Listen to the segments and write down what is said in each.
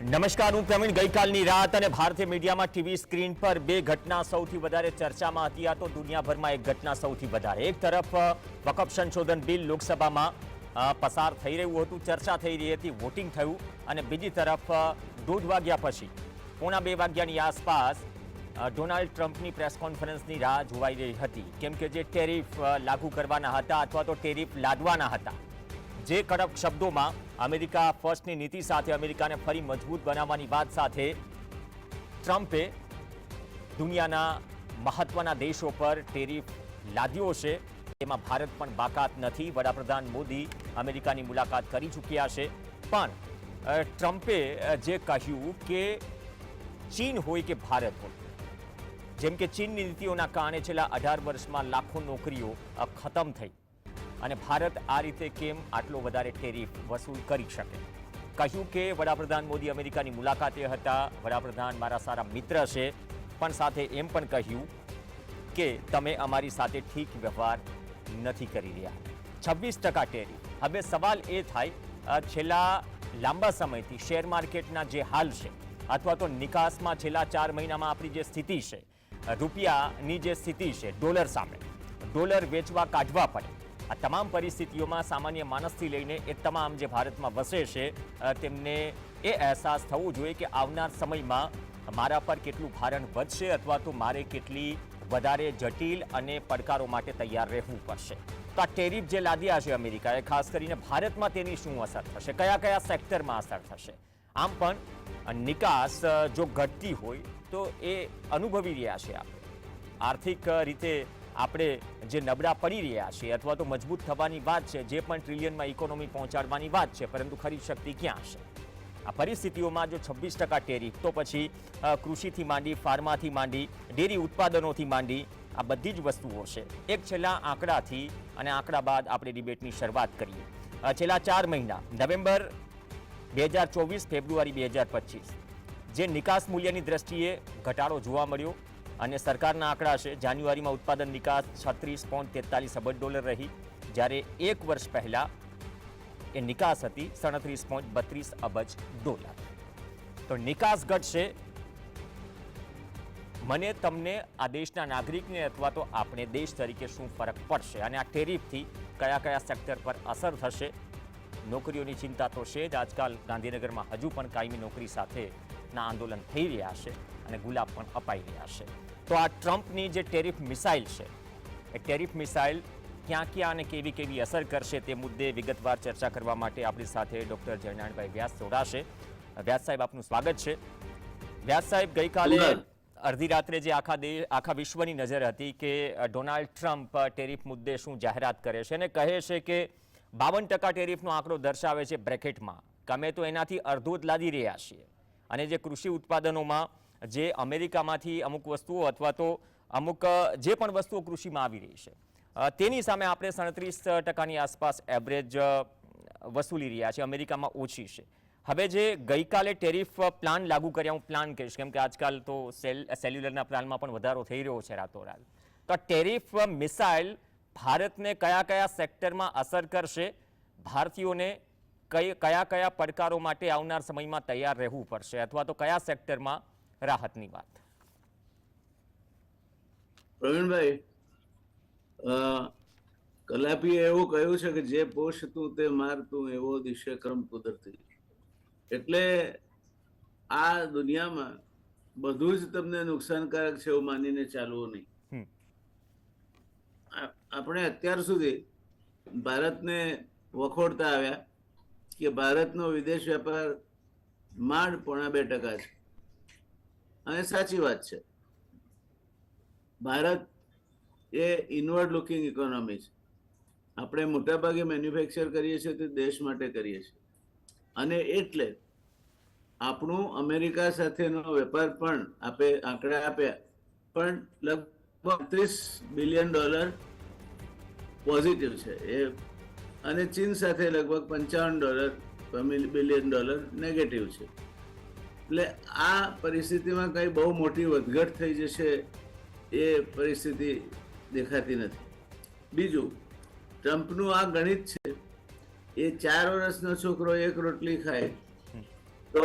નમસ્કાર, હું પ્રવીણ. ગઈકાલની રાત અને ભારતીય મીડિયામાં ટીવી સ્ક્રીન પર બે ઘટના સૌથી વધારે ચર્ચામાં હતી. આ તો દુનિયાભરમાં એક ઘટના સૌથી વધારે. એક તરફ વકફ સંશોધન બિલ લોકસભામાં પસાર થઈ રહ્યું હતું, ચર્ચા થઈ રહી હતી, વોટિંગ થયું, અને બીજી તરફ 1:30 વાગ્યા પછી 1:45 વાગ્યાની આસપાસ ડોનાલ્ડ ટ્રમ્પની પ્રેસ કોન્ફરન્સની રાહ જોવાઈ રહી હતી. કેમ કે જે ટેરિફ લાગુ કરવાના હતા અથવા તો ટેરિફ લાદવાના હતા, જે કડક શબ્દોમાં અમેરિકા ફર્સ્ટની નીતિ સાથે અમેરિકાને ફરી મજબૂત બનાવવાની વાત સાથે ટ્રમ્પે દુનિયાના મહત્વના દેશો પર ટેરિફ લાદ્યો છે. એમાં ભારત પણ બાકાત નથી. વડાપ્રધાન મોદી અમેરિકાની મુલાકાત કરી ચૂક્યા છે, પણ ટ્રમ્પે જે કહ્યું કે ચીન હોય કે ભારત હોય, જેમ કે ચીનની નીતિઓના કારણે છેલ્લા 18 વર્ષમાં લાખો નોકરીઓ ખતમ થઈ, અને ભારત આ રીતે કેમ આટલો વધારે ટેરિફ વસૂલ કરી શકે. કહ્યું કે વડાપ્રધાન મોદી અમેરિકાની મુલાકાતે હતા, વડાપ્રધાન મારા સારા મિત્ર છે, પણ સાથે એમ પણ કહ્યું કે તમે અમારી સાથે ઠીક વ્યવહાર નથી કરી રહ્યા. 26% ટેરિફ. હવે સવાલ એ થાય, છેલ્લા લાંબા સમયથી શેર માર્કેટના જે હાલ છે અથવા તો નિકાસમાં છેલ્લા 4 મહિનામાં આપણી જે સ્થિતિ છે, રૂપિયાની જે સ્થિતિ છે ડોલર સામે, ડોલર વેચવા કાઢવા પડે, આ તમામ પરિસ્થિતિઓમાં સામાન્ય માણસથી લઈને એ તમામ જે ભારતમાં વસે છે તેમને એ અહેસાસ થવો જોઈએ કે આવનાર સમયમાં મારા પર કેટલું ભારણ વધશે અથવા તો મારે કેટલી વધારે જટિલ અને પડકારો માટે તૈયાર રહેવું પડશે. તો આ ટેરિફ જે લાદ્યા છે અમેરિકાએ, ખાસ કરીને ભારતમાં તેની શું અસર થશે, કયા કયા સેક્ટરમાં અસર થશે. આમ પણ નિકાસ જો ઘટતી હોય તો એ અનુભવી રહ્યા છે આપણે. આર્થિક રીતે આપણે જે નબળા પડી રહ્યા છીએ અથવા તો મજબૂત થવાની વાત છે, જે પણ ટ્રિલિયનમાં ઇકોનોમી પહોંચાડવાની વાત છે, પરંતુ ખરીદ શક્તિ ક્યાં હશે? આ પરિસ્થિતિઓમાં જો 26% ટેરિફ, તો પછી કૃષિથી માંડી, ફાર્માથી માંડી, ડેરી ઉત્પાદનોથી માંડી, આ બધી જ વસ્તુઓ છે. એક છેલ્લા આંકડાથી અને આંકડા બાદ આપણે ડિબેટની શરૂઆત કરીએ. છેલ્લા 4 મહિના, નવેમ્બર 2024, ફેબ્રુઆરી 2025, જે નિકાસ મૂલ્યની દ્રષ્ટિએ ઘટાડો જોવા મળ્યો, અને સરકારના આંકડા છે, જાન્યુઆરીમાં ઉત્પાદન નિકાસ $36.43 અબજ રહી, જ્યારે એક વર્ષ પહેલા એ નિકાસ હતી $37.32 અબજ. તો નિકાસ ઘટશે. મને તમને આ દેશના નાગરિકને અથવા તો આપણે દેશ તરીકે શું ફરક પડશે, અને આ ટેરિફથી કયા કયા સેક્ટર પર અસર થશે? નોકરીઓની ચિંતા તો છે જ. આજકાલ ગાંધીનગરમાં હજુ પણ કાયમી નોકરી સાથેના આંદોલન થઈ રહ્યા છે અને ગુલાબ પણ અપાઈ રહ્યા છે. તો આ ટ્રમ્પની જે ટેરિફ મિસાઇલ છે, એ ટેરિફ મિસાઇલ ક્યાં ક્યાં અને કેવી કેવી અસર કરશે તે મુદ્દે વિગતવાર ચર્ચા કરવા માટે આપણી સાથે ડૉક્ટર જયનારાયણભાઈ વ્યાસ જોડાશે. વ્યાસ સાહેબ, આપનું સ્વાગત છે. વ્યાસ સાહેબ, ગઈકાલે અડધી રાત્રે જે આખા વિશ્વની નજર હતી કે ડોનાલ્ડ ટ્રમ્પ ટેરિફ મુદ્દે શું જાહેરાત કરે છે, અને કહે છે કે 52% ટેરિફનો આંકડો દર્શાવે છે બ્રેકેટમાં, કે અમે તો એનાથી અડધો જ લાદી રહ્યા છીએ. અને જે કૃષિ ઉત્પાદનોમાં જે અમેરિકામાંથી અમુક વસ્તુઓ અથવા તો અમુક જે પણ વસ્તુઓ કૃષિમાં આવી રહી છે, તેની સામે આપણે 37%ની આસપાસ એવરેજ વસૂલી રહ્યા છે, અમેરિકામાં ઓછી છે. હવે જે ગઈકાલે ટેરિફ પ્લાન લાગુ કર્યા, હું પ્લાન કહીશ કેમ કે આજકાલ તો સેલ્યુલરના પ્લાનમાં પણ વધારો થઈ રહ્યો છે રાતોરાત. તો ટેરિફ મિસાઇલ ભારતને કયા કયા સેક્ટરમાં અસર કરશે? ભારતીયોને કયા કયા પડકારો માટે આવનાર સમયમાં તૈયાર રહેવું પડશે, અથવા તો કયા સેક્ટરમાં રાહતની વાત? પ્રવીણભાઈ, કલાપીએ એવું કહ્યું છે કે જે પોષતું તે મારતું, એવો દિશે ક્રમ કુદરતી. એટલે આ દુનિયામાં બધું જ તમને નુકસાનકારક છે એવું માનીને ચાલવું નહીં. આપણે અત્યાર સુધી ભારતને વખોડતા આવ્યા કે ભારતનો વિદેશ વેપાર માંડ 2.5% છે, અને સાચી વાત છે. ભારત એ ઇનવર્ડ લુકિંગ ઇકોનોમી છે. આપણે મોટાભાગે મેન્યુફેક્ચર કરીએ છીએ તે દેશ માટે કરીએ છીએ, અને એટલે આપણું અમેરિકા સાથેનો વેપાર પણ આંકડા આપ્યા પણ લગભગ $30 બિલિયન પોઝિટિવ છે એ, અને ચીન સાથે લગભગ $55 બિલિયન નેગેટિવ છે. એટલે આ પરિસ્થિતિમાં કઈ બહુ મોટી વધઘટ થઈ જશે એ પરિસ્થિતિ દેખાતી નથી. બીજું, ટ્રમ્પનું આ ગણિત છે, એ 4 વર્ષનો છોકરો 1 રોટલી ખાય તો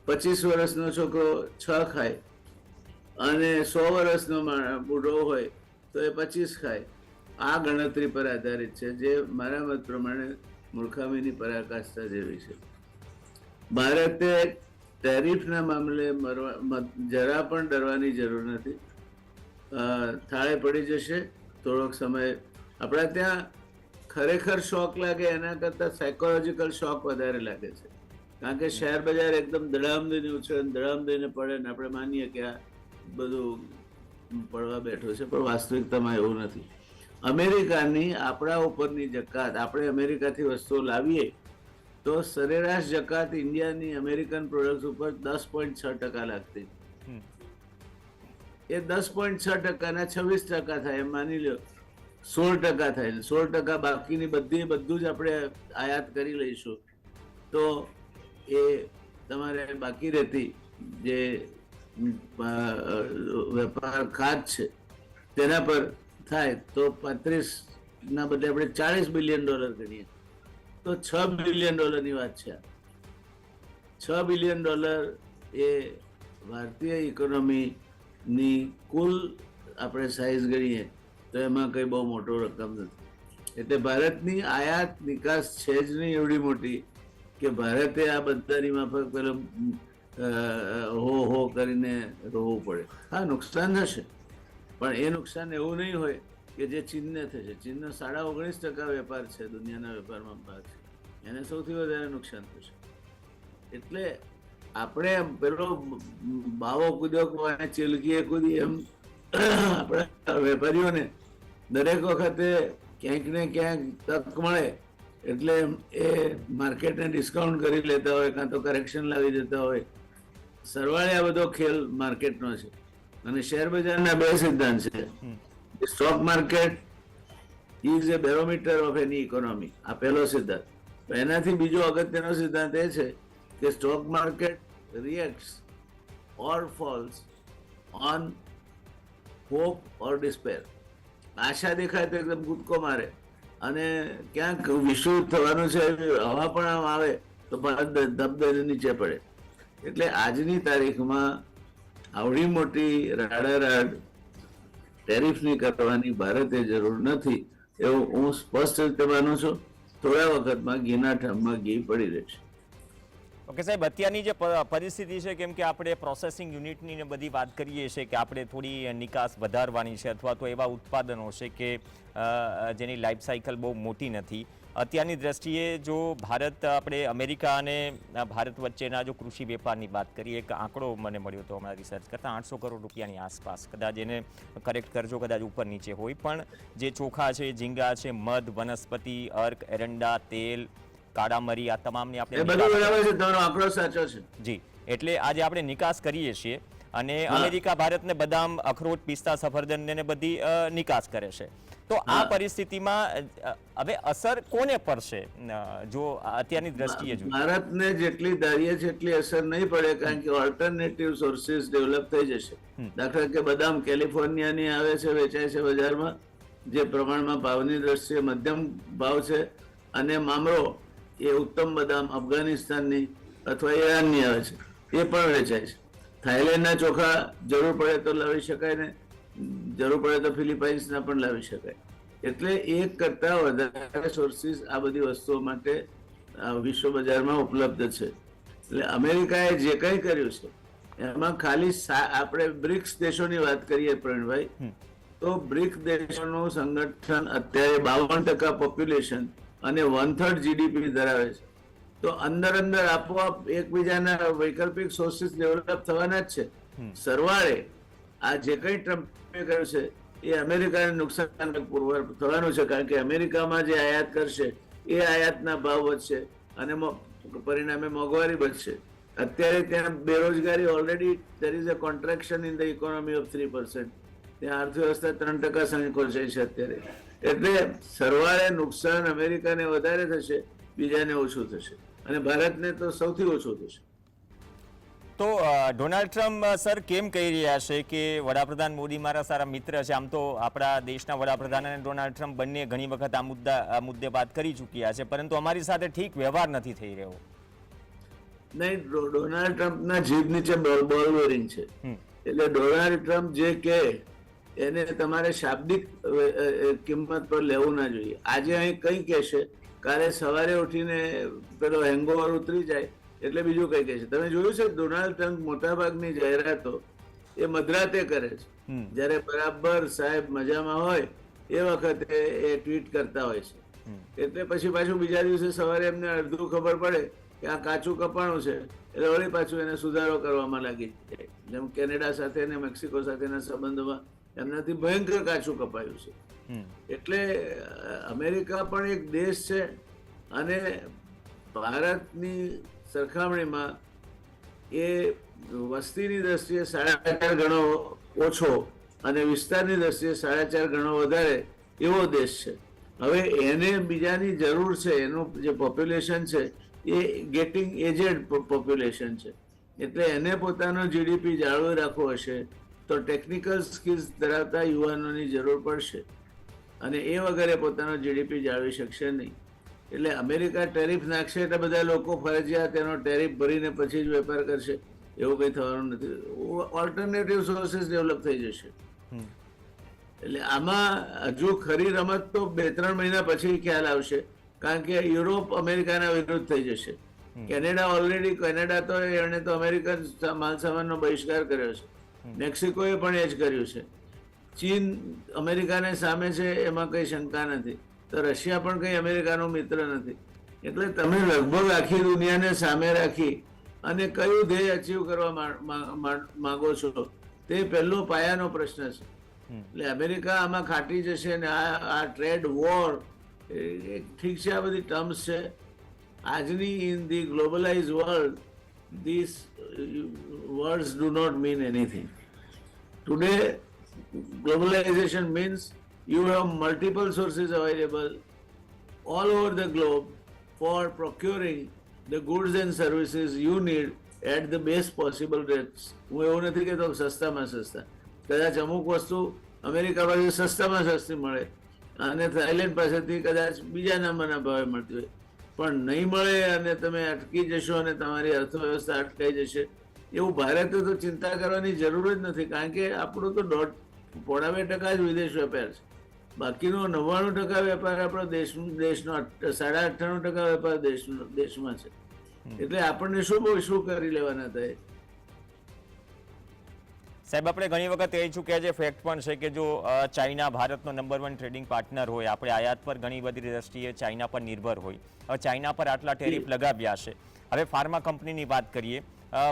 25 વર્ષનો છોકરો 6 ખાય અને 100 વર્ષનો બુઢો હોય તો એ 25 ખાય. આ ગણતરી પર આધારિત છે, જે મારા મત પ્રમાણે મૂર્ખામીની પરાકાષ્ઠા જેવી છે. ભારતે ટેરિફના મામલે જરા પણ ડરવાની જરૂર નથી. થાળે પડી જશે થોડોક સમય. આપણા ત્યાં ખરેખર શોક લાગે એના કરતા સાયકોલોજીકલ શોક વધારે લાગે છે, કારણ કે શેર બજાર એકદમ ધડામ દઈને ઉછળે, ધડામ દઈને પડે ને આપણે માનીએ કે આ બધું પડવા બેઠો છે, પણ વાસ્તવિકતામાં એવું નથી. અમેરિકાની આપણા ઉપરની જકાત, આપણે અમેરિકાથી વસ્તુઓ લાવીએ તો સરેરાશ જકાત ઇન્ડિયાની અમેરિકન પ્રોડક્ટ ઉપર 10.6% લાગતી. એ 10.6% ના 26% થાય એમ માની લો, 16% થાય. 16% બાકીની બધું જ આપણે આયાત કરી લઈશું તો એ તમારે બાકી રહેતી જે વેપાર ખાત છે તેના પર થાય તો 35 ના બદલે આપણે $40 બિલિયન ગણીએ તો $6 બિલિયન ની વાત છે. $6 બિલિયન એ ભારતીય ઇકોનોમીની કુલ આપણે સાઈઝ ગણીએ તો એમાં કઈ બહુ મોટો રકમ નથી. એટલે ભારતની આયાત નિકાસ છે જ નહીં એવડી મોટી કે ભારતે આ બધાની માફક પેલો હો કરીને રોવું પડે. હા, નુકસાન થશે, પણ એ નુકસાન એવું નહીં હોય કે જે ચીનને થશે. ચીનનો 19.5% વેપાર છે દુનિયાના વેપારમાં ભાગ છે, એને સૌથી વધારે નુકસાન થશે. એટલે આપણે પેલો બાવો કૂદ્યો ચીલકીએ કૂદી એમ આપણા વેપારીઓને દરેક વખતે ક્યાંક ને ક્યાંક તક મળે એટલે એ માર્કેટને ડિસ્કાઉન્ટ કરી લેતા હોય, કાં તો કરેક્શન લાવી દેતા હોય. સરવાળે આ બધો ખેલ માર્કેટનો છે. અને શેર બજારના 2 સિદ્ધાંત છે. Stock market is A barometer of any economy, આ પહેલો સિદ્ધાંત. એનાથી બીજો અગત્યનો સિદ્ધાંત એ છે કે stock market reacts or falls on hope or despair. આશા દેખાય તો એકદમ કૂદકો મારે, અને ક્યાંક વિશ્વ થવાનું છે હવા પણ આમ આવે તો ધબધબે નીચે પડે. એટલે આજની તારીખમાં આવડી મોટી રાડારાડ ટેરિફની કરવાની ભારતે જરૂર નથી એવું હું સ્પષ્ટ રીતે માનું છું. થોડા વખતમાં ઘીના ઠામમાં ઘી પડી રહેશે. ઓકે સાહેબ, અત્યારની જે પરિસ્થિતિ છે, કેમ કે આપણે પ્રોસેસિંગ યુનિટની ને બધી વાત કરીએ છીએ કે આપણે થોડી નિકાસ વધારવાની છે, અથવા તો એવા ઉત્પાદનો છે કે જેની લાઈફ સાયકલ બહુ મોટી નથી. અત્યારની દ્રષ્ટિએ જો ભારત, આપણે અમેરિકા અને ભારત વચ્ચેના જો કૃષિ વેપારની વાત કરીએ, એક આંકડો મને મળ્યો હતો હમણાં રિસર્ચ કરતાં, 800 કરોડ રૂપિયાની આસપાસ, કદાચ એને કરેક્ટ કરજો, કદાચ ઉપર નીચે હોય, પણ જે ચોખા છે, ઝીંગા છે, મધ, વનસ્પતિ, અર્ક, એરંડા, તેલ, કાળા મરી, આ તમામની આપણે આંકડો સાચો છે. જી, એટલે આજે આપણે નિકાસ કરીએ છીએ અને અમેરિકા ભારતને બદામ, અખરોટ, પિસ્તા, સફરજન ને બધી નિકાસ કરે છે. તો આ પરિસ્થિતિમાં હવે અસર કોને પડશે જો અત્યારની દ્રષ્ટિએ જોઈએ? ભારતને જેટલી ધારીએ છે એટલી અસર નહીં પડે, કારણ કે ઓલ્ટરનેટિવ સોર્સિસ ડેવલપ થઈ જશે. દાખલા કે બદામ કેલિફોર્નિયાની આવે છે, વેચાય છે બજારમાં, જે પ્રમાણમાં ભાવની દ્રષ્ટિએ મધ્યમ ભાવ છે. અને મામરો એ ઉત્તમ બદામ અફઘાનિસ્તાનની અથવા ઈરાનની આવે છે, એ પણ વેચાય છે. થાઈલેન્ડના ચોખા જરૂર પડે તો લાવી શકાય ને જરૂર પડે તો ફિલિપાઇન્સના પણ લાવી શકાય. એટલે એક કરતા વધારે સોર્સિસ આ બધી વસ્તુઓ માટે વિશ્વ બજારમાં ઉપલબ્ધ છે. એટલે અમેરિકાએ જે કંઈ કર્યું છે એમાં ખાલી આપણે બ્રિક્સ દેશોની વાત કરીએ પ્રવીણભાઈ, તો બ્રિક્સ દેશોનું સંગઠન અત્યારે 52% પોપ્યુલેશન અને 1/3 જીડીપી ધરાવે છે. તો અંદર આપોઆપ એકબીજાના વૈકલ્પિક સોર્સિસ ડેવલપ થવાના જ છે. સરવાળે આ જે કંઈ ટ્રમ્પે કર્યું છે એ અમેરિકાને નુકસાન પુરવાર થવાનું છે, કારણ કે અમેરિકામાં જે આયાત કરશે એ આયાતના ભાવ વધશે અને પરિણામે મોંઘવારી વધશે. અત્યારે ત્યાં બેરોજગારી already there is a contraction in the economy of 3%. ત્યાં અર્થવ્યવસ્થા 3% સંકોચાઈ છે અત્યારે. એટલે સરવાળે નુકસાન અમેરિકાને વધારે થશે, બીજાને ઓછું થશે, અને ભારતને તો સૌથી ઓછું થશે. તો ડોનાલ્ડ ટ્રમ્પ સર કેમ કહી રહ્યા છે કે વડાપ્રધાન મોદી મારા સારા મિત્ર છે? આમ તો આપણા દેશના વડાપ્રધાન અને ડોનાલ્ડ ટ્રમ્પ બંને ઘણી વખત આ મુદ્દે વાત કરી ચૂક્યા છે, પરંતુ અમારી સાથે ઠીક વ્યવહાર નથી થઈ રહ્યો. નહીં, ડોનાલ્ડ ટ્રમ્પના જીભ નીચે બોલ બેરિંગ છે. એટલે ડોનાલ્ડ ટ્રમ્પ જે કહે એને તમારે શાબ્દિક કિંમત પર લેવું ના જોઈએ. આજે અહીં કંઈ કહેશે, કાલે સવારે ઉઠીને પેલો હેંગઓવર ઉતરી જાય એટલે બીજું કંઈ કહેશે. તમે જોયું છે ડોનાલ્ડ ટ્રમ્પ મોટાભાગની જાહેરાતો એ મધરાતે કરે છે. જ્યારે બરાબર સાહેબ મજામાં હોય એ વખતે એ ટ્વીટ કરતા હોય છે. એટલે પછી પાછું બીજા દિવસે સવારે એમને અડધું ખબર પડે કે આ કાચું કપાણું છે એટલે વળી પાછું એને સુધારો કરવામાં લાગી જાય. જેમ કેનેડા સાથે અને મેક્સિકો સાથેના સંબંધોમાં એમનાથી ભયંકર કાચું કપાયું છે. એટલે અમેરિકા પણ એક દેશ છે અને ભારતની સરખામણીમાં એ વસ્તીની દ્રષ્ટિએ 4.5 ગણો ઓછો અને વિસ્તારની દ્રષ્ટિએ 4.5 ગણો વધારે એવો દેશ છે. હવે એને બીજાની જરૂર છે, એનું જે પોપ્યુલેશન છે એ ગેટિંગ એજેડ પોપ્યુલેશન છે. એટલે એને પોતાનો જીડીપી જાળવી રાખવો હશે તો ટેકનિકલ સ્કિલ્સ ધરાવતા યુવાનોની જરૂર પડશે અને એ વગરે પોતાનો જીડીપી જાળવી શકશે નહીં. એટલે અમેરિકા ટેરિફ નાખશે એટલે બધા લોકો ફરજિયાત એનો ટેરિફ ભરીને પછી જ વેપાર કરશે એવું કંઈ થવાનું નથી. ઓલ્ટરનેટિવ સોર્સિસ ડેવલપ થઈ જશે. એટલે આમાં હજુ ખરી રમત તો 2-3 મહિના પછી ખ્યાલ આવશે, કારણ કે યુરોપ અમેરિકાના વિરુદ્ધ થઈ જશે. કેનેડા તો એણે તો અમેરિકન માલ સામાનનો બહિષ્કાર કર્યો છે. મેક્સિકોએ પણ એ જ કર્યું છે. ચીન અમેરિકાને સામે છે એમાં કંઈ શંકા નથી. તો રશિયા પણ કંઈ અમેરિકાનો મિત્ર નથી. એટલે તમે લગભગ આખી દુનિયાને સામે રાખી અને કયું ધ્યેય અચીવ કરવા માંગો છો તે પહેલો પાયાનો પ્રશ્ન છે. એટલે અમેરિકા આમાં ખાટી જશે ને આ ટ્રેડ વોર ઠીક છે, આ બધી ટર્મ્સ છે. આજની in the globalize world these words do not mean anything. Today globalization means you have multiple sources available all over the globe for procuring the goods and services you need at the best possible rates. હું એવું નથી કહેતો સસ્તામાં સસ્તા, કદાચ અમુક વસ્તુ America પાસે સસ્તામાં સસ્તી મળે અને થાઈલેન્ડ પાસેથી કદાચ બીજા નંબરના ભાવે મળતી હોય, પણ નહીં મળે અને તમે અટકી જશો અને તમારી અર્થવ્યવસ્થા અટકાઈ જશે એવું ભારતે તો ચિંતા કરવાની જરૂર જ નથી. કારણ કે આપણું તો 1.5% જ વિદેશ વેપાર છે. બાકીનો 99% વેપાર આપણો દેશનો 98.5% વેપાર દેશમાં છે. એટલે આપણને શું કરી લેવાના થાય. સાહેબ, આપણે ઘણી વખત કહી ચૂક્યા છે, ફેક્ટ પણ છે કે જો ચાઇના ભારતનો નંબર 1 ટ્રેડિંગ પાર્ટનર હોય, આપણે આયાત પર ઘણી બધી દ્રષ્ટિએ ચાઇના પર નિર્ભર હોય, હવે ચાઇના પર આટલા ટેરિફ લગાવ્યા છે. હવે ફાર્મા કંપનીની વાત કરીએ.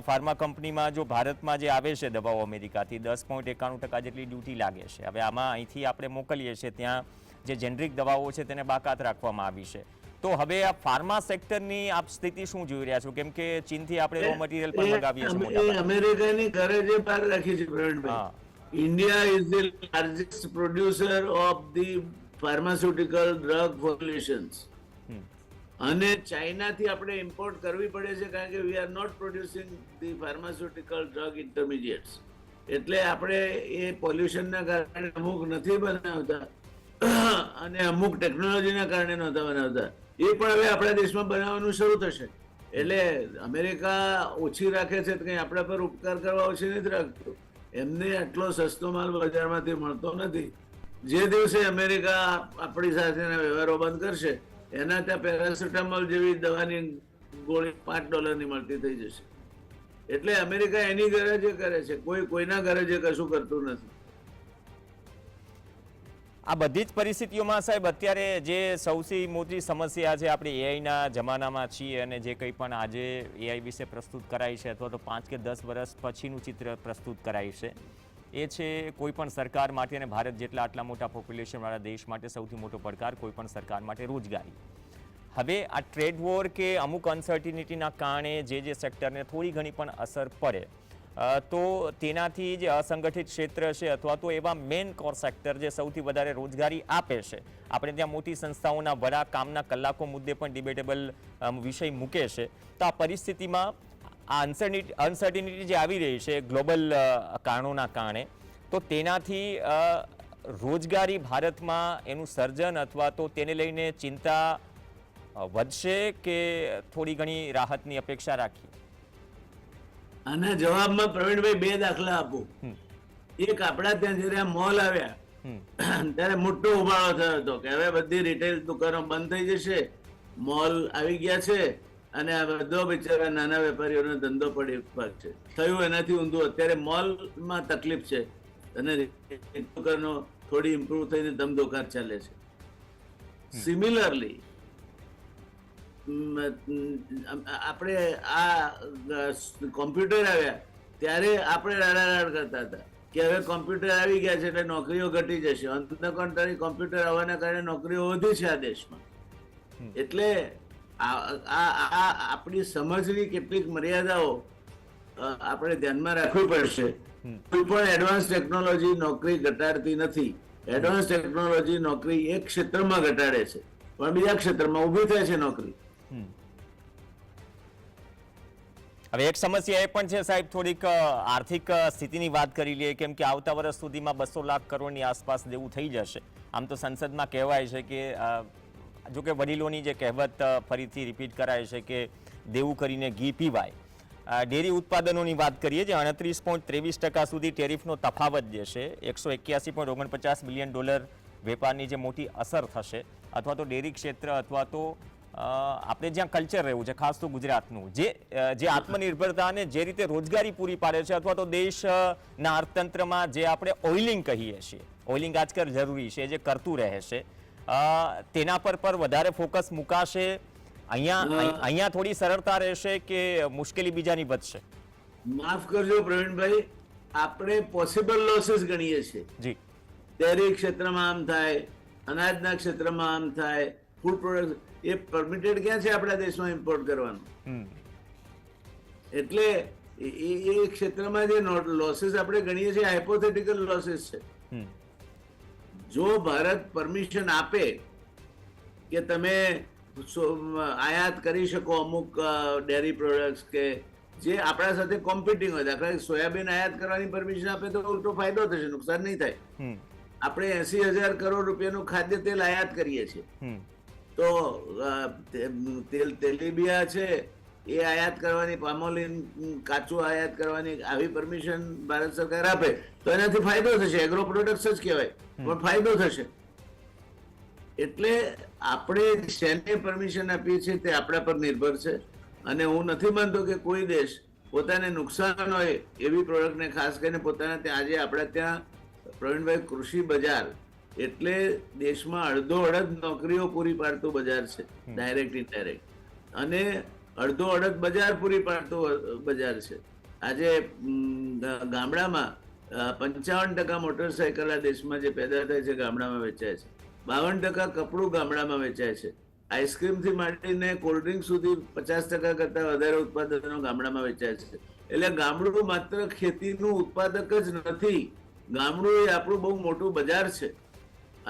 ફાર્મા કંપનીમાં જો ભારતમાં જે આવે છે દવાઓ અમેરિકાથી 10.91% જેટલી ડ્યુટી લાગે છે. હવે આમાં અહીંથી આપણે મોકલીએ છીએ ત્યાં જે જેનરિક દવાઓ છે તેને બાકાત રાખવામાં આવી છે. તો હવે આ ફાર્મા સેક્ટરની આપ સ્થિતિ શું જોઈ રહ્યા છો? કેમ કે ચીનથી આપણે રો મટીરિયલ પણ મગાવીએ છીએ. અમેરિકાની ગરજે પાર રાખી છે Pravinbhai. India is the largest producer of the pharmaceutical drug formulations અને ચાઇનાથી આપણે ઇમ્પોર્ટ કરવી પડે છે કારણ કે we are not producing the pharmaceutical drug intermediates. એટલે આપણે એ પોલ્યુશનના કારણે અમુક નથી બનાવતા અને અમુક ટેકનોલોજીના કારણે નહોતા બનાવતા. એ પણ હવે આપણા દેશમાં બનાવવાનું શરૂ થશે. એટલે અમેરિકા ઓછી રાખે છે તો કંઈ આપણા પર ઉપકાર કરવા ઓછી નથી રાખતું. એમને આટલો સસ્તો માલ બજારમાંથી મળતો નથી. જે દિવસે અમેરિકા આપણી સાથેના વ્યવહારો બંધ કરશે એના ત્યાં પેરાસિટામોલ જેવી દવાની ગોળી $5 મળતી થઈ જશે. એટલે અમેરિકા એની ગરજે કરે છે, કોઈના ગરજે કશું કરતું નથી. આ બધી જ પરિસ્થિતિઓમાં સાહેબ અત્યારે જે સૌથી મોટી સમસ્યા છે, આપણે એઆઈના જમાનામાં છીએ અને જે કંઈ પણ આજે એઆઈ વિશે પ્રસ્તુત કરાય છે અથવા તો 5 કે 10 વર્ષ પછીનું ચિત્ર પ્રસ્તુત કરાય છે, એ છે કોઈ પણ સરકાર માટે અને ભારત જેટલા આટલા મોટા પોપ્યુલેશનવાળા દેશ માટે સૌથી મોટો પડકાર કોઈ પણ સરકાર માટે રોજગારી. હવે આ ટ્રેડ વોર કે અમુક અનસર્ટિનિટીના કારણે જે સેક્ટરને થોડી ઘણી પણ અસર પડે તો તેનાથી જે અસંગઠિત ક્ષેત્ર છે અથવા તો એવા મેન કોર સેક્ટર જે સૌથી વધારે રોજગારી આપે છે, આપણે ત્યાં મોટી સંસ્થાઓના વડા કામના કલાકો મુદ્દે પણ ડિબેટેબલ વિષય મૂકે છે. તો આ પરિસ્થિતિમાં આ અનસર્ટિનિટી જે આવી રહી છે ગ્લોબલ કારણોના કારણે, તો તેનાથી રોજગારી ભારતમાં એનું સર્જન અથવા તો તેને લઈને ચિંતા વધશે કે થોડી ઘણી રાહતની અપેક્ષા રાખીએ? આના જવાબમાં પ્રવીણભાઈ 2 દાખલા આપું. એક, આપણા ત્યાં જયારે મોલ આવ્યા ત્યારે મોટો ઉબાળો થયો હતો કે હવે બધી રિટેલ દુકાનો બંધ થઈ જશે, મોલ આવી ગયા છે અને આ બધો બિચારા નાના વેપારીઓનો ધંધો પડી છે. થયું એનાથી ઊંધું. અત્યારે મોલમાં તકલીફ છે અને દુકાનો થોડી ઇમ્પ્રુવ થઈને ધમધોકાર ચાલે છે. સિમિલરલી આપણે આ કોમ્પ્યુટર આવ્યા ત્યારે આપણે રાડારાડ કરતા હતા કે હવે કોમ્પ્યુટર આવી ગયા છે એટલે નોકરીઓ ઘટી જશે. અંતઃકોન્ટરી કોમ્પ્યુટર આવવાના કારણે નોકરીઓ વધી છે આ દેશમાં. એટલે આપણી સમજની કેટલીક મર્યાદાઓ આપણે ધ્યાનમાં રાખવી પડશે. કોઈ પણ એડવાન્સ ટેકનોલોજી નોકરી ઘટાડતી નથી. એડવાન્સ ટેકનોલોજી નોકરી એક ક્ષેત્રમાં ઘટાડે છે પણ બીજા ક્ષેત્રમાં ઊભી થાય છે નોકરી. હવે એક સમસ્યા એ પણ છે સાહેબ, થોડીક આર્થિક સ્થિતિની વાત કરી લઈએ, કેમ કે આવતા વર્ષ સુધીમાં 200 લાખ કરોડની આસપાસ દેવું થઈ જશે. આમ તો સંસદમાં કહેવાય છે કે જો કે વડીલોની જે કહેવત ફરીથી રિપીટ કરાય છે કે દેવું કરીને ઘી પીવાય. ડેરી ઉત્પાદનોની વાત કરીએ જે 38.23% સુધી ટેરિફનો તફાવત જે છે, $181.49 બિલિયન વેપારની જે મોટી અસર થશે, અથવા તો ડેરી ક્ષેત્ર અથવા તો આપણે જ્યાં કલ્ચર રહ્યું છે ખાસ તો ગુજરાતનું, જે આત્મનિર્ભરતાને જે રીતે રોજગારી પૂરી પાડે છે, અથવા તો દેશના અર્થતંત્રમાં જે આપણે ઓઇલિંગ કહીએ છીએ, ઓઇલિંગ આજકાલ જરૂરી છે, જે કરતું રહે છે, તેના પર વધારે ફોકસ મુકાશે. અહીંયા થોડી સરળતા રહેશે કે મુશ્કેલી બીજાની વધશે? માફ કરજો પ્રવીણભાઈ, આપણે પોસિબલ લોસીસ ગણીએ છીએ. જી, ડેરી ક્ષેત્રમાં આમ થાય, અનાજના ક્ષેત્રમાં આમ થાય, ફૂડ પ્રોડક્ટ, એ પરમિટેડ ક્યાં છે આપણા દેશમાં ઇમ્પોર્ટ કરવાનું? એટલે એ ક્ષેત્રમાં જે લોસીસ આપણે ગણીએ છીએ હાઇપોથેટિકલ લોસીસ છે. જો ભારત પરમિશન આપે કે તમે આયાત કરી શકો અમુક ડેરી પ્રોડક્ટ્સ કે જે આપણા સાથે કોમ્પિટિંગ હોય, દાખલા સોયાબીન આયાત કરવાની પરમિશન આપે તો ઉલટો ફાયદો થશે, નુકસાન નહીં થાય. આપણે 80,000 કરોડ રૂપિયાનું ખાદ્ય તેલ આયાત કરીએ છીએ, તો તેલીબિયા છે એ આયાત કરવાની, પામોલીન કાચું આયાત કરવાની આવી પરમિશન ભારત સરકાર આપે તો એનાથી ફાયદો થશે. એગ્રો પ્રોડક્ટ્સ જ કહેવાય પણ ફાયદો થશે. એટલે આપણે શેને પરમિશન આપીએ છીએ તે આપણા પર નિર્ભર છે. અને હું નથી માનતો કે કોઈ દેશ પોતાને નુકસાન હોય એવી પ્રોડક્ટને, ખાસ કરીને પોતાના ત્યાં, આજે આપણા ત્યાં પ્રવીણભાઈ કૃષિ બજાર એટલે દેશમાં અડધો-અડધ નોકરીઓ પૂરી પાડતું બજાર છે, ડાયરેક્ટ ઇનડાયરેક્ટ, અને અડધો-અડધ બજાર પૂરી પાડતું બજાર છે. આજે ગામડામાં 55% મોટરસાયકલ આ દેશમાં જે પેદા થાય છે ગામડામાં વેચાય છે, 52% કપડું ગામડામાં વેચાય છે, આઈસ્ક્રીમથી માંડીને કોલ્ડ ડ્રિંક સુધી 50% કરતા વધારે ઉત્પાદનો ગામડામાં વેચાય છે. એટલે ગામડું માત્ર ખેતીનું ઉત્પાદક જ નથી, ગામડું એ આપણું બહુ મોટું બજાર છે.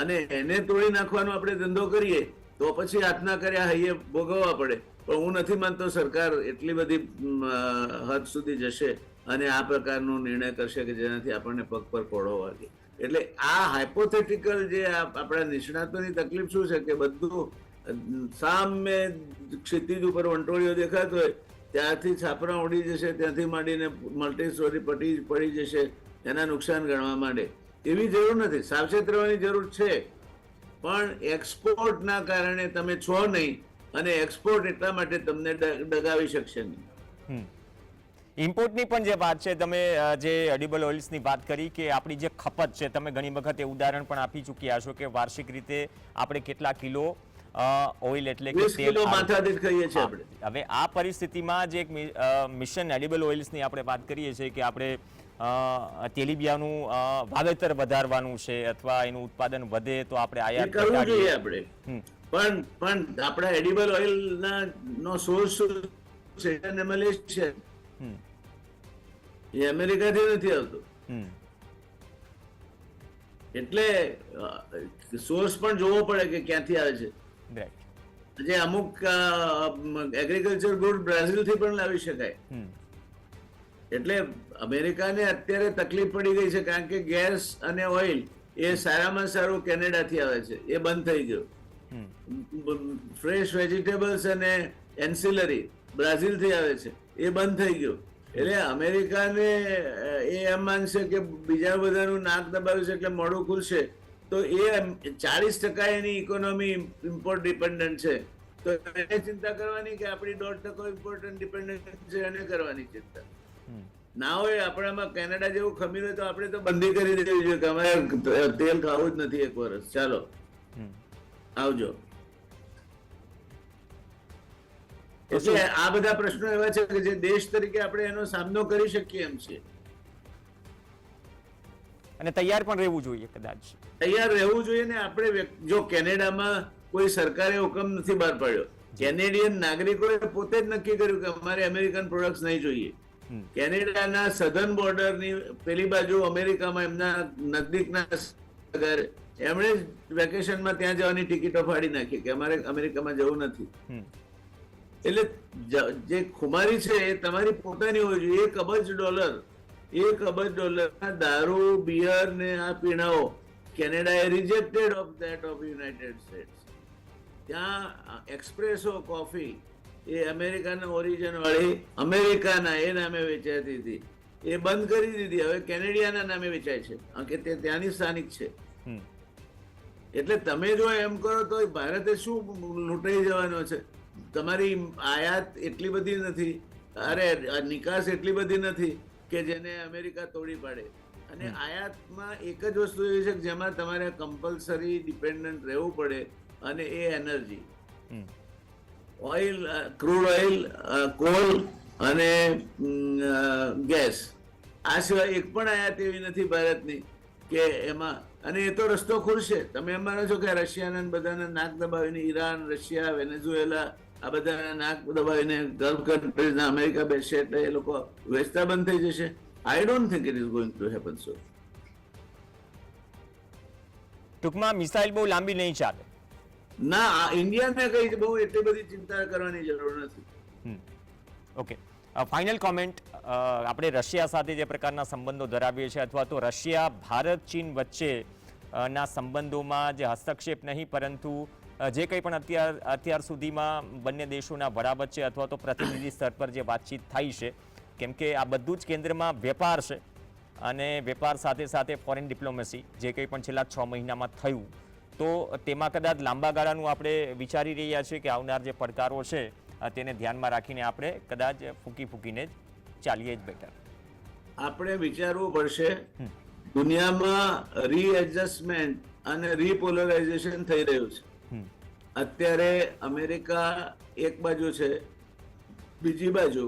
અને એને તોડી નાખવાનો આપણે ધંધો કરીએ તો પછી હાથના કર્યા હૈયે ભોગવવા પડે. પણ હું નથી માનતો સરકાર એટલી બધી હદ સુધી જશે અને આ પ્રકારનો નિર્ણય કરશે કે જેનાથી આપણને પગ પર કોળો વાગે. એટલે આ હાઇપોથેટિકલ જે આપણા નિષ્ણાતોની તકલીફ શું છે કે બધું સામે ક્ષિતિજ ઉપર વંટોળીઓ દેખાતો હોય ત્યાંથી છાપરા ઉડી જશે, ત્યાંથી માંડીને મલ્ટી સ્ટોરી પડી જશે, એના નુકસાન ગણવા માંડે. એવી જરૂર નથી, સાવચેત રહેવાની જરૂર છે. પણ એક્સપોર્ટના કારણે તમે છો નહીં, અને એક્સપોર્ટ એટલા માટે તમને ડગાવી શકશે નહીં. ઇમ્પોર્ટની પણ જે વાત છે, તમે જે એડિબલ ઓઇલ્સની વાત કરી કે આપણી જે ખપત છે, તમે ઘણી વખત એ ઉદાહરણ પણ આપી ચૂક્યા છો કે વાર્ષિક રીતે આપણે કેટલા કિલો ઓઇલ એટલે કે તેલ માથાદીઠ ખાઈએ છીએ આપણે. હવે આ પરિસ્થિતિમાં જે એક મિશન એડિબલ ઓઇલ્સની આપણે વાત કરીએ છીએ કે આપણે તેલીબિયાનું વાવેતર વધારવાનું છે અથવા એનું ઉત્પાદન વધે તો આપણે આયાત કરવું જોઈએ આપણે. પણ આપણા એડિબલ ઓઇલ નો સોર્સ છે એ અમેરિકાથી નથી આવતો. એટલે સોર્સ પણ જોવો પડે કે ક્યાંથી આવે છે. જે અમુક એગ્રીકલ્ચર ગુડ બ્રાઝિલ થી પણ લાવી શકાય. એટલે અમેરિકાને અત્યારે તકલીફ પડી ગઈ છે કારણ કે ગેસ અને ઓઇલ એ સારામાં સારું કેનેડાથી આવે છે, એ બંધ થઈ ગયું. ફ્રેશ વેજીટેબલ્સ અને એન્સિલરી બ્રાઝિલથી આવે છે, એ બંધ થઈ ગયું. એટલે અમેરિકાને એ એમ માનશે કે બીજા બધાનું નાક દબાવ્યું છે એટલે મોઢું ખુલશે, તો એ 40% એની ઇકોનોમી ઇમ્પોર્ટ ડિપેન્ડન્ટ છે, તો એને ચિંતા કરવાની કે આપણી 1.5% ઇમ્પોર્ટ ડિપેન્ડન્ટ છે એને કરવાની ચિંતા ના હોય. આપણામાં કેનેડા જેવું ખમીર હોય તો આપણે તો બંધી કરી દેવી જોઈએ કે અમારે તેલ ખાવું જ નથી 1 વર્ષ. ચાલો આવજો. એટલે આ બધા પ્રશ્નો એવા છે કે જે દેશ તરીકે આપણે એનો સામનો કરી શકીએ એમ છે, અને તૈયાર પણ રહેવું જોઈએ. કદાચ તૈયાર રહેવું જોઈએ ને. આપણે જો કેનેડામાં કોઈ સરકારે હુકમ નથી બહાર પાડ્યો, કેનેડિયન નાગરિકોએ પોતે જ નક્કી કર્યું કે અમારે અમેરિકન પ્રોડક્ટ્સ નહીં જોઈએ. કેનેડાના સધર્ન બોર્ડરની પેલી બાજુ અમેરિકામાં એમના નજદીકના એમણે જ વેકેશનમાં ત્યાં જવાની ટિકિટો ફાડી નાખી કે અમારે અમેરિકામાં જવું નથી. એટલે જે ખુમારી છે એ તમારી પોતાની હોવી જોઈએ. $1 અબજ દારૂ, બિયર ને આ પીણાઓ કેનેડાએ rejected of that of United States. ત્યાં એક્સપ્રેસો કોફી એ અમેરિકાના ઓરિજિન વાળી અમેરિકાના એ નામે વેચાતી હતી, એ બંધ કરી દીધી. હવે કેનેડિયાના નામે વેચાય છે કે તે ત્યાંની સ્થાનિક છે. એટલે તમે જો એમ કરો તો ભારતે શું લૂંટાઈ જવાનો છે? તમારી આયાત એટલી બધી નથી, અરે નિકાસ એટલી બધી નથી કે જેને અમેરિકા તોડી પાડે. અને આયાતમાં એક જ વસ્તુ એવી છે કે જેમાં તમારે કમ્પલસરી ડિપેન્ડન્ટ રહેવું પડે, અને એ energy, oil, crude oil, coal અને ગેસ. આ સિવાય એક પણ આયાત એવી નથી ભારતની કે એમાં. અને એ તો રસ્તો ખુલશે. તમે એમ માનો છો કે રશિયાના બધાને નાક દબાવીને, ઈરાન, રશિયા, વેનેઝુએલા આ બધાના નાક દબાવીને ગલ્ફ કન્ટ્રીઝના અમેરિકા બેસશે એટલે એ લોકો વેચતા બંધ થઈ જશે? I don't think it is going to happen so. ટૂંકમાં મિસાઇલ બહુ લાંબી નહીં ચાલે. ના, ઇન્ડિયાને કઈ બહુ એટલી બધી ચિંતા કરવાની જરૂર નથી. Okay, final comment. આપણે રશિયા સાથે જે પ્રકારના સંબંધો ધરાવીએ છીએ, અથવા તો રશિયા, ભારત, ચીન વચ્ચે ના સંબંધોમાં જે હસ્તક્ષેપ નહીં, પરંતુ જે કંઈ પણ અત્યાર સુધીમાં બંને દેશોના વડા વચ્ચે અથવા તો પ્રતિનિધિ સ્તર પર જે વાતચીત થઈ છે, કેમ કે આ બધું જ કેન્દ્રમાં વેપાર છે, અને વેપાર સાથે સાથે ફોરેન ડિપ્લોમેસી જે કંઈ પણ છેલ્લા 6 મહિનામાં થયું, તો તેમાં કદાચ લાંબા ગાળાનું આપણે વિચારી રહ્યા છીએ કે આવનાર જે પડકારો છે તેને ધ્યાનમાં રાખીને આપણે કદાચ ફૂંકીને જ ચાલીએ જ બેટર. આપણે વિચારવું પડશે. દુનિયામાં રીએડજસ્ટમેન્ટ અને રીપોલરાઇઝેશન થઈ રહ્યું છે. અત્યારે અમેરિકા એક બાજુ છે, બીજી બાજુ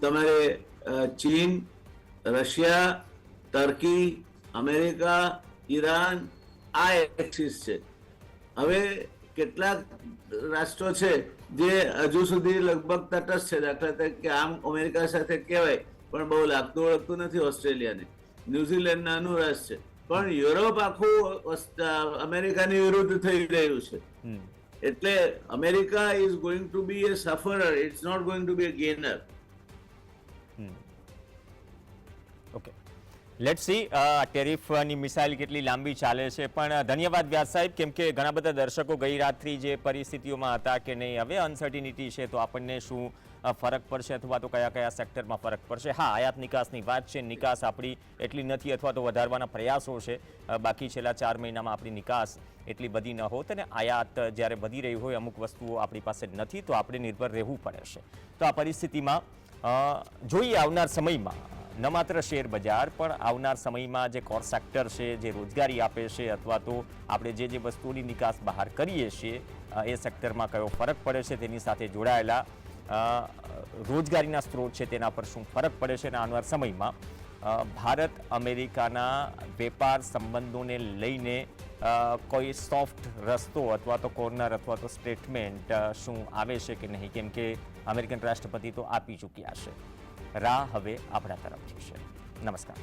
તમારે ચીન, રશિયા, તર્કી, અમેરિકા, ઈરાન, આ એક્સિસ છે. હવે કેટલાક રાષ્ટ્રો છે જે હજુ સુધી લગભગ તટસ્થ છે. દાખલા તરીકે આમ અમેરિકા સાથે કહેવાય પણ બહુ લાગતું ઓળખતું નથી ઓસ્ટ્રેલિયાને. ન્યુઝીલેન્ડ નાનું રાષ્ટ્ર છે, પણ યુરોપ આખું અમેરિકાની વિરુદ્ધ થઈ રહ્યું છે. એટલે America is going to be a sufferer, it's not going to be a gainer. Okay, let's see ટેરિફની મિસાઇલ કેટલી લાંબી ચાલે છે. પણ ધન્યવાદ વ્યાસ સાહેબ, કેમ કે ઘણા બધા દર્શકો ગઈ રાત્રિ જે પરિસ્થિતિઓમાં હતા કે નહીં હવે અનસર્ટિનિટી છે, તો આપણને શું ફરક પડશે અથવા તો કયા કયા સેક્ટરમાં ફરક પડશે. હા, આયાત નિકાસની વાત છે. નિકાસ આપણી એટલી નથી અથવા તો વધારવાના પ્રયાસો છે. બાકી છેલ્લા 4 મહિનામાં આપણી નિકાસ એટલી બધી ન હોત, અને આયાત જ્યારે વધી રહી હોય, અમુક વસ્તુઓ આપણી પાસે નથી, તો આપણે નિર્ભર રહેવું પડે છે. તો આ પરિસ્થિતિમાં જોઈએ આવનાર સમયમાં ન માત્ર શેર બજાર પણ આવનાર સમયમાં જે કોર સેક્ટર છે, જે રોજગારી આપે છે, અથવા તો આપણે જે વસ્તુઓની નિકાસ બહાર કરીએ છીએ એ સેક્ટરમાં કયો ફરક પડે છે, તેની સાથે જોડાયેલા રોજગારીના સ્ત્રોત છે તેના પર શું ફરક પડે છે, અને આવનાર સમયમાં ભારત અમેરિકાના વેપાર સંબંધોને લઈને કોઈ સોફ્ટ રસ્તો અથવા તો કોર્નર અથવા તો સ્ટેટમેન્ટ શું આવે છે કે નહીં, કેમ કે અમેરિકન રાષ્ટ્રપતિ તો આપી ચૂક્યા છે. રાહ હવે આપણા તરફથી છે. નમસ્કાર.